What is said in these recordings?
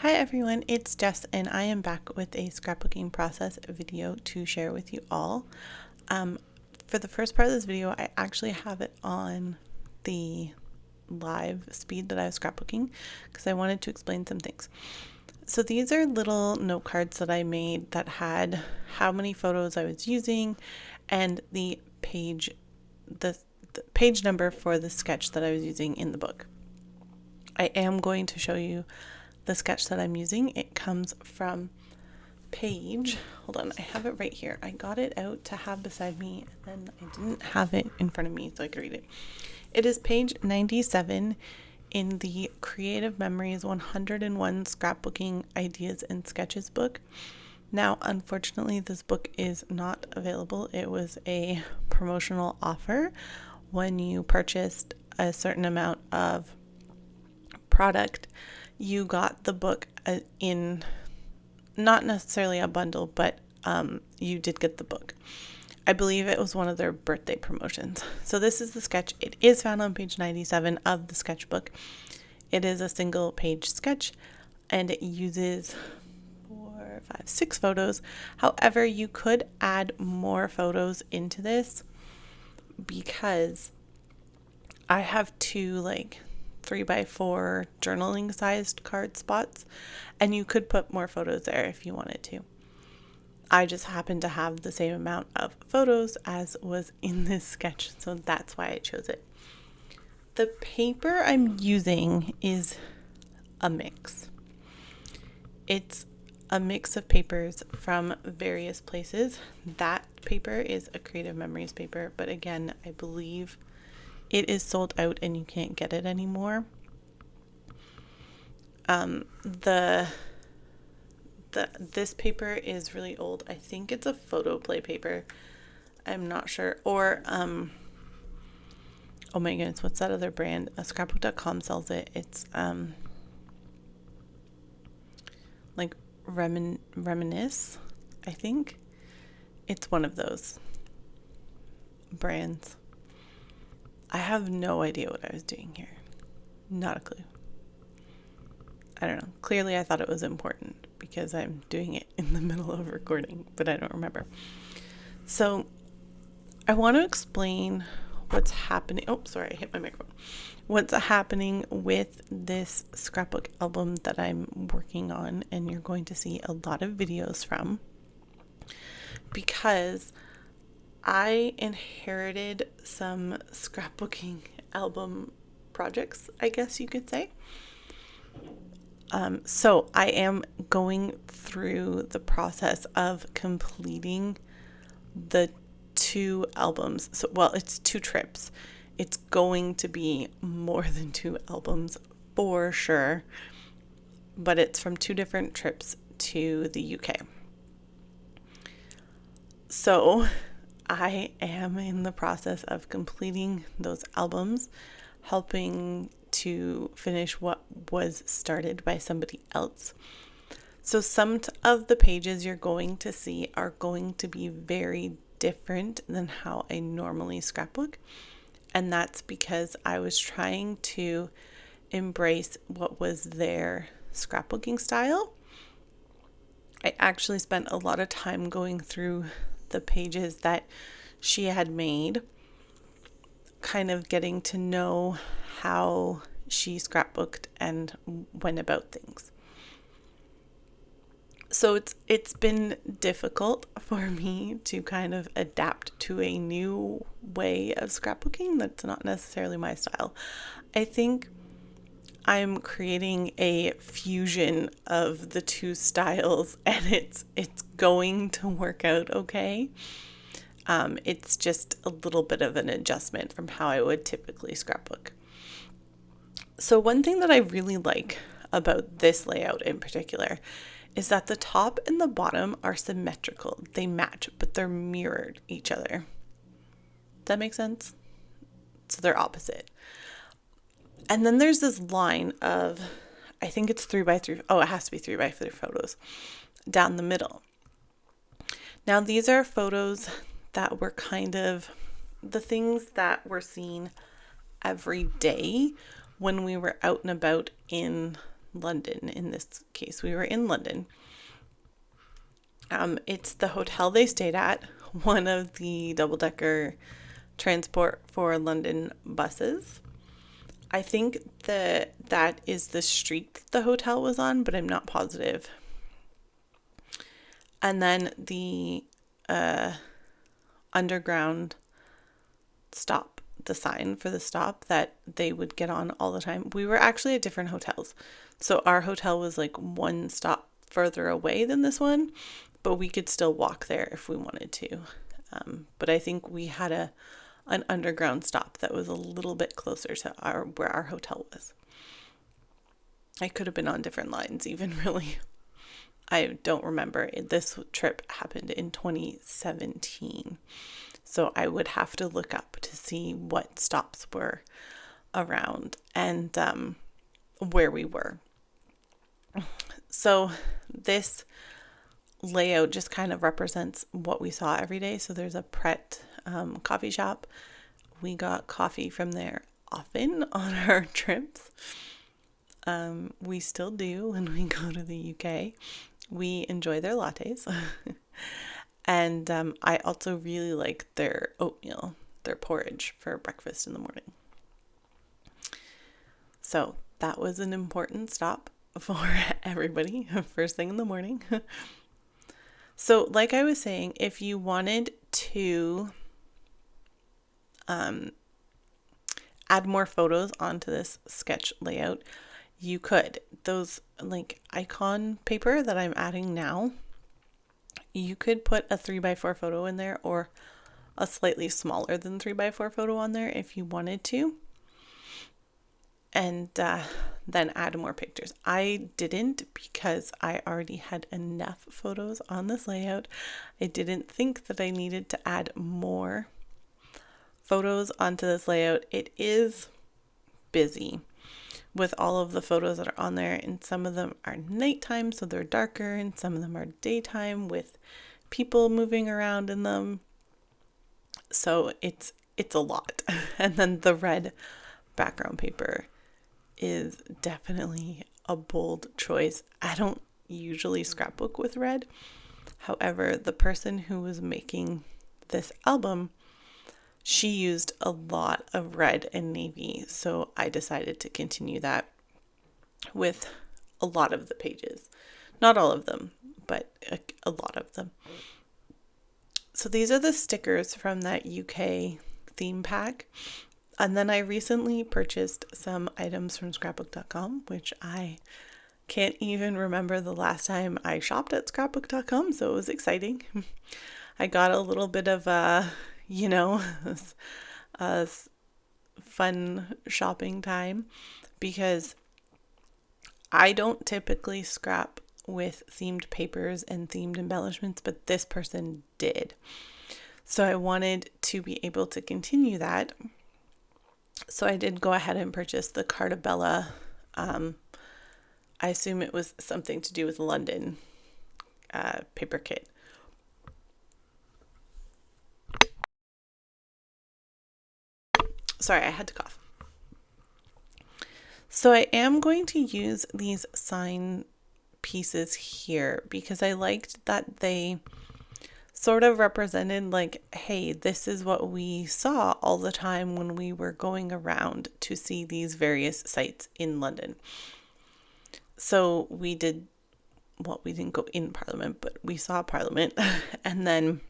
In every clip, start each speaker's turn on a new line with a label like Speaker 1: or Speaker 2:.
Speaker 1: Hi everyone, it's Jess and I am back with a scrapbooking process video to share with you all. For the first part of this video, I actually have it on the live speed that I was scrapbooking because I wanted to explain some things. So these are little note cards that I made that had how many photos I was using and the page number for the sketch that I was using in the book. I am going to show you the sketch that I'm using. It comes from hold on, I have it right here. I got it out to have beside me and then I didn't have it in front of me so I could read it. It is page 97 in the Creative Memories 101 Scrapbooking Ideas and Sketches book. Now, unfortunately, this book is not available. It was a promotional offer when you purchased a certain amount of product. You got the book in not necessarily a bundle, but you did get the book. I believe it was one of their birthday promotions. So this is the sketch. It is found on page 97 of the sketchbook. It is a single page sketch and it uses 6 photos. However, you could add more photos into this because I have two 3x4 journaling sized card spots, and you could put more photos there if you wanted to. I just happen to have the same amount of photos as was in this sketch, so that's why I chose it. The paper I'm using is a mix. It's a mix of papers from various places. That paper is a Creative Memories paper, but again, I believe it is sold out and you can't get it anymore. This paper is really old. I think it's a photo play paper. I'm not sure. Or oh my goodness, what's that other brand? Scrapbook.com sells it. It's Reminisce, I think. It's one of those brands. I have no idea what I was doing here. Not a clue. I don't know. Clearly I thought it was important because I'm doing it in the middle of recording, but I don't remember. So I want to explain what's happening. Oh, sorry, I hit my microphone. What's happening with this scrapbook album that I'm working on and you're going to see a lot of videos from, because I inherited some scrapbooking album projects, I guess you could say. So I am going through the process of completing the 2 albums. So, well, it's 2 trips. It's going to be more than 2 albums for sure, but it's from 2 different trips to the UK. So I am in the process of completing those albums, helping to finish what was started by somebody else. So some of the pages you're going to see are going to be very different than how I normally scrapbook. And that's because I was trying to embrace what was their scrapbooking style. I actually spent a lot of time going through the pages that she had made, kind of getting to know how she scrapbooked and went about things. So it's been difficult for me to kind of adapt to a new way of scrapbooking that's not necessarily my style. I think I'm creating a fusion of the 2 styles and it's going to work out okay. It's just a little bit of an adjustment from how I would typically scrapbook. So one thing that I really like about this layout in particular is that the top and the bottom are symmetrical. They match, but they're mirrored each other. Does that make sense? So they're opposite. And then there's this line of, I think it's 3x3. Oh, it has to be 3x3 photos down the middle. Now these are photos that were kind of the things that were seen every day when we were out and about in London in this case. We were in London. It's the hotel they stayed at, one of the double-decker transport for London buses. I think that is the street the hotel was on, but I'm not positive. And then the underground stop, the sign for the stop that they would get on all the time. We were actually at different hotels. So our hotel was like one stop further away than this one, but we could still walk there if we wanted to. But I think we had an underground stop that was a little bit closer to where our hotel was. I could have been on different lines even, really. I don't remember. This trip happened in 2017. So I would have to look up to see what stops were around and where we were. So this layout just kind of represents what we saw every day. So there's a Pret coffee shop. We got coffee from there often on our trips. We still do when we go to the UK. We enjoy their lattes. And I also really like their oatmeal, their porridge for breakfast in the morning. So that was an important stop for everybody, first thing in the morning. So like I was saying, if you wanted to add more photos onto this sketch layout, you could. Those like icon paper that I'm adding now, you could put a 3x4 photo in there or a slightly smaller than 3x4 photo on there if you wanted to. And then add more pictures. I didn't because I already had enough photos on this layout. I didn't think that I needed to add more photos onto this layout. It is busy with all of the photos that are on there, and some of them are nighttime, so they're darker, and some of them are daytime with people moving around in them. So it's a lot. And then the red background paper is definitely a bold choice. I don't usually scrapbook with red. However, the person who was making this album, she used a lot of red and navy, so I decided to continue that with a lot of the pages. Not all of them, but a lot of them. So these are the stickers from that UK theme pack. And then I recently purchased some items from scrapbook.com, which I can't even remember the last time I shopped at scrapbook.com, so it was exciting. I got a little bit of a fun shopping time because I don't typically scrap with themed papers and themed embellishments, but this person did. So I wanted to be able to continue that. So I did go ahead and purchase the Cartabella. I assume it was something to do with London paper kit. Sorry, I had to cough. So I am going to use these sign pieces here because I liked that they sort of represented like, hey, this is what we saw all the time when we were going around to see these various sites in London. So we didn't go in Parliament, but we saw Parliament. And then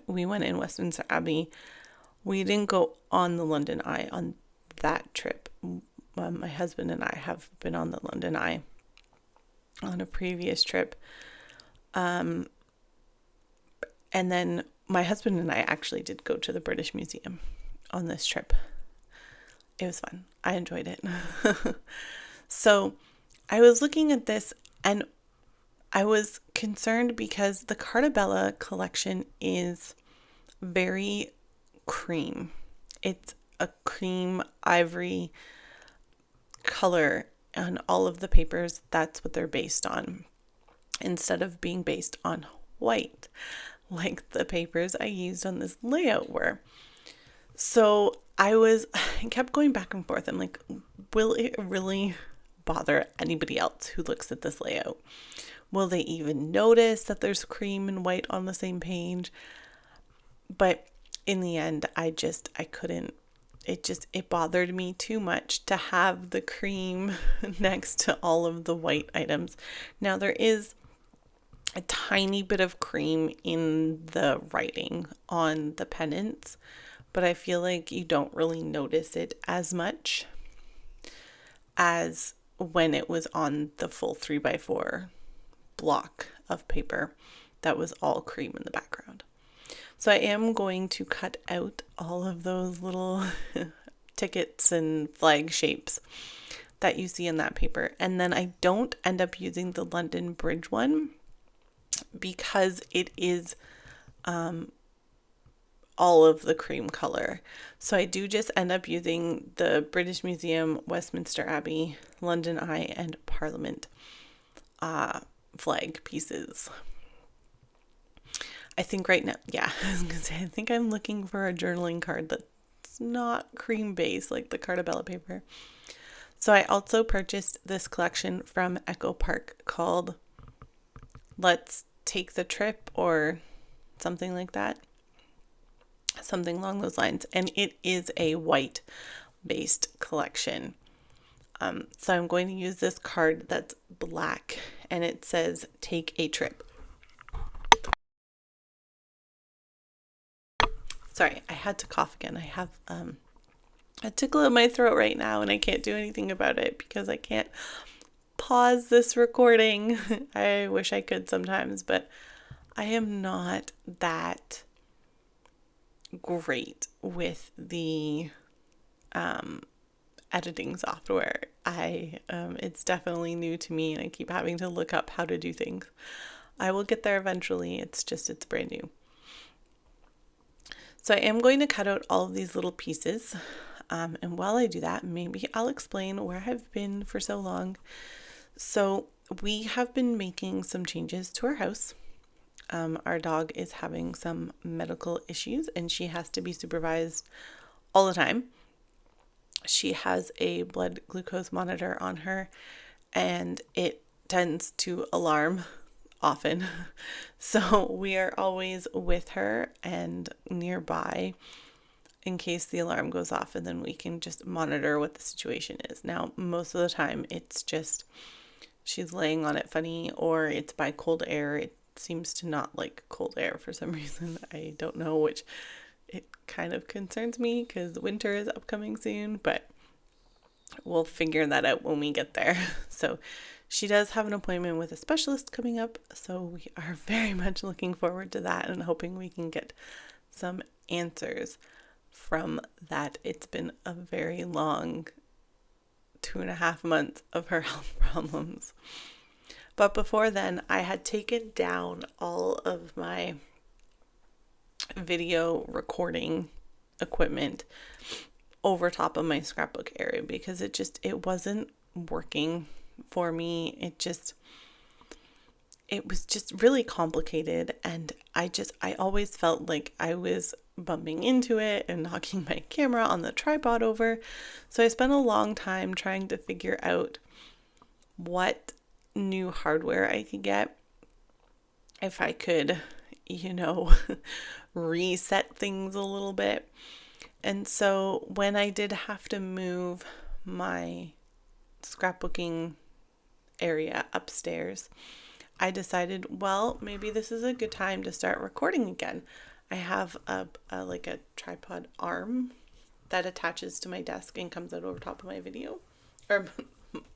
Speaker 1: we went in Westminster Abbey. We didn't go on the London Eye on that trip. My husband and I have been on the London Eye on a previous trip. And then my husband and I actually did go to the British Museum on this trip. It was fun. I enjoyed it. So I was looking at this and I was concerned because the Cartabella collection is very cream. It's a cream ivory color on all of the papers. That's what they're based on, instead of being based on white like the papers I used on this layout were. So I kept going back and forth. I'm like, will it really bother anybody else who looks at this layout? Will they even notice that there's cream and white on the same page? But in the end, I couldn't. It bothered me too much to have the cream next to all of the white items. Now, there is a tiny bit of cream in the writing on the pennants, but I feel like you don't really notice it as much as when it was on the full 3x4 block of paper that was all cream in the background. So I am going to cut out all of those little tickets and flag shapes that you see in that paper. And then I don't end up using the London Bridge one because it is all of the cream color. So I do just end up using the British Museum, Westminster Abbey, London Eye, and Parliament flag pieces. I think right now, yeah, I was gonna say, I think I'm looking for a journaling card that's not cream based like the Cartabella paper. So I also purchased this collection from Echo Park called Let's Take the Trip or something like that. Something along those lines. And it is a white based collection. So I'm going to use this card that's black and it says take a trip. Sorry, I had to cough again. I have a tickle in my throat right now and I can't do anything about it because I can't pause this recording. I wish I could sometimes, but I am not that great with the editing software. It's definitely new to me and I keep having to look up how to do things. I will get there eventually. It's brand new. So I am going to cut out all of these little pieces. And while I do that, maybe I'll explain where I've been for so long. So we have been making some changes to our house. Our dog is having some medical issues and she has to be supervised all the time. She has a blood glucose monitor on her and it tends to alarm often. So we are always with her and nearby in case the alarm goes off, and then we can just monitor what the situation is. Now, most of the time it's just she's laying on it funny or it's by cold air. It seems to not like cold air for some reason. I don't know, which it kind of concerns me because winter is upcoming soon, but we'll figure that out when we get there. So she does have an appointment with a specialist coming up, so we are very much looking forward to that and hoping we can get some answers from that. It's been a very long 2.5 months of her health problems. But before then, I had taken down all of my video recording equipment over top of my scrapbook area because it wasn't working for me. It was just really complicated and I always felt like I was bumping into it and knocking my camera on the tripod over. So I spent a long time trying to figure out what new hardware I could get, if I could, reset things a little bit. And so when I did have to move my scrapbooking area upstairs, I decided, well, maybe this is a good time to start recording again. I have a tripod arm that attaches to my desk and comes out over top of my video, or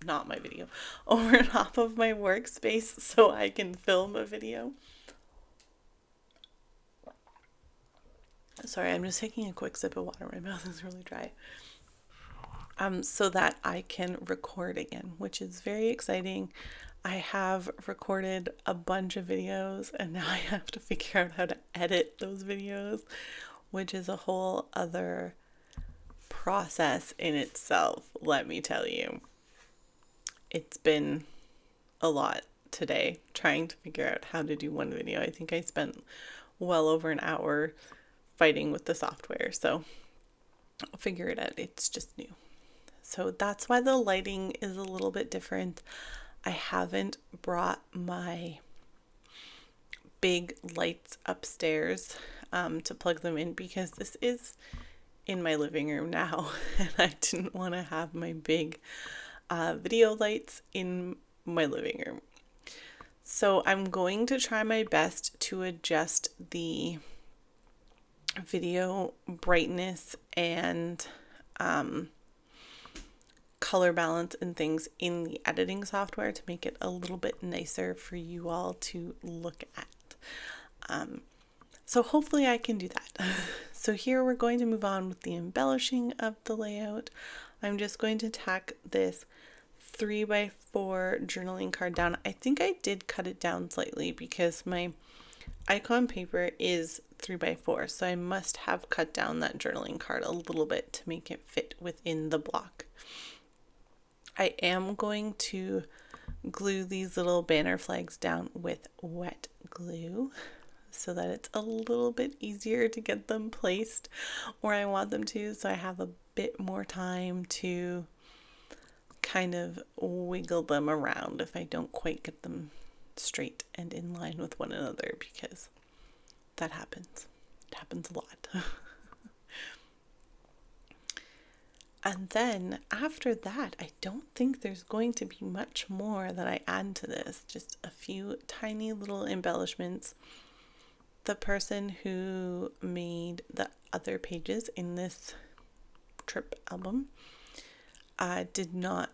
Speaker 1: not my video, over top of my workspace so I can film a video. Sorry, I'm just taking a quick sip of water. My mouth is really dry. So that I can record again, which is very exciting. I have recorded a bunch of videos and now I have to figure out how to edit those videos, which is a whole other process in itself, let me tell you. It's been a lot today trying to figure out how to do one video. I think I spent well over an hour fighting with the software, so I'll figure it out. It's just new. So that's why the lighting is a little bit different. I haven't brought my big lights upstairs to plug them in because this is in my living room now, and I didn't want to have my big video lights in my living room. So I'm going to try my best to adjust the video brightness and color balance and things in the editing software to make it a little bit nicer for you all to look at. So hopefully I can do that. So here we're going to move on with the embellishing of the layout. I'm just going to tack this 3x4 journaling card down. I think I did cut it down slightly because my icon paper is 3x4, so I must have cut down that journaling card a little bit to make it fit within the block. I am going to glue these little banner flags down with wet glue so that it's a little bit easier to get them placed where I want them to, so I have a bit more time to kind of wiggle them around if I don't quite get them straight and in line with one another, because that happens. It happens a lot. And then after that, I don't think there's going to be much more that I add to this. Just a few tiny little embellishments. The person who made the other pages in this trip album did not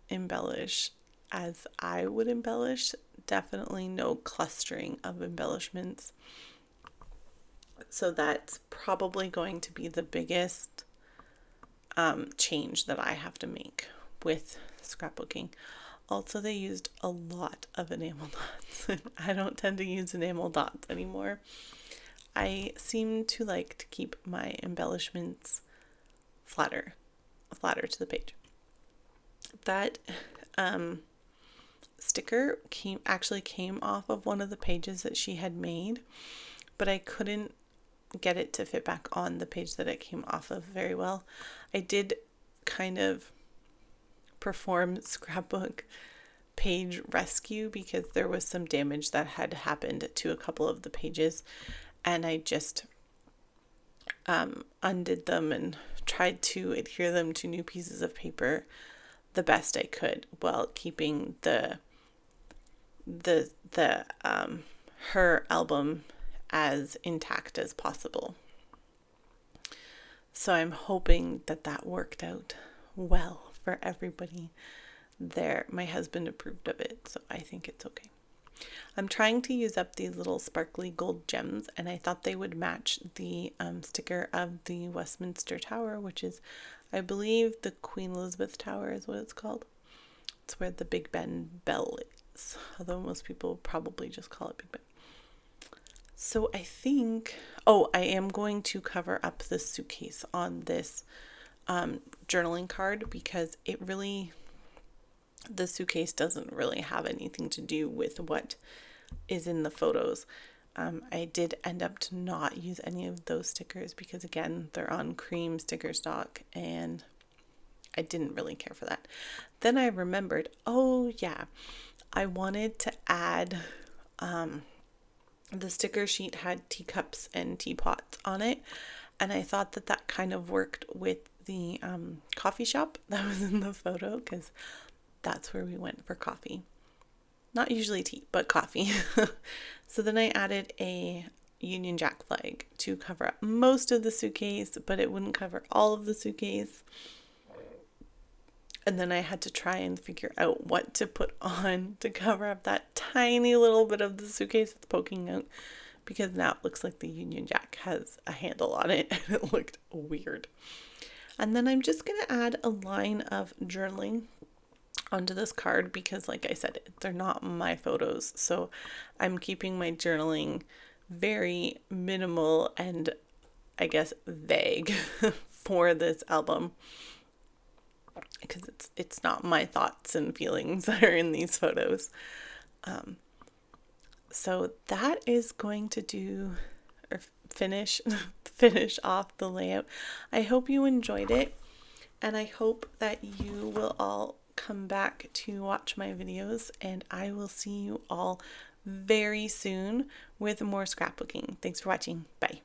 Speaker 1: embellish as I would embellish. Definitely no clustering of embellishments. So that's probably going to be the biggest change that I have to make with scrapbooking. Also, they used a lot of enamel dots. I don't tend to use enamel dots anymore. I seem to like to keep my embellishments flatter to the page. That sticker actually came off of one of the pages that she had made, but I couldn't get it to fit back on the page that it came off of very well. I did kind of perform scrapbook page rescue because there was some damage that had happened to a couple of the pages, and I just undid them and tried to adhere them to new pieces of paper the best I could while keeping the her album as intact as possible. So I'm hoping that that worked out well for everybody there. My husband approved of it, so I think it's okay. I'm trying to use up these little sparkly gold gems, and I thought they would match the sticker of the Westminster Tower, which is, I believe, the Queen Elizabeth Tower is what it's called. It's where the Big Ben bell is, although most people probably just call it Big Ben. So I think, I am going to cover up the suitcase on this journaling card because the suitcase doesn't really have anything to do with what is in the photos. I did end up to not use any of those stickers because, again, they're on cream sticker stock and I didn't really care for that. Then I remembered, I wanted to add, the sticker sheet had teacups and teapots on it, and I thought that that kind of worked with the coffee shop that was in the photo because that's where we went for coffee. Not usually tea, but coffee. So then I added a Union Jack flag to cover up most of the suitcase, but it wouldn't cover all of the suitcase. And then I had to try and figure out what to put on to cover up that tiny little bit of the suitcase that's poking out, because now it looks like the Union Jack has a handle on it and it looked weird. And then I'm just going to add a line of journaling onto this card because, like I said, they're not my photos. So I'm keeping my journaling very minimal and, I guess, vague for this album, because it's not my thoughts and feelings that are in these photos. So that is going to do or finish off the layout. I hope you enjoyed it. and I hope that you will all come back to watch my videos, and I will see you all very soon with more scrapbooking. Thanks for watching. Bye.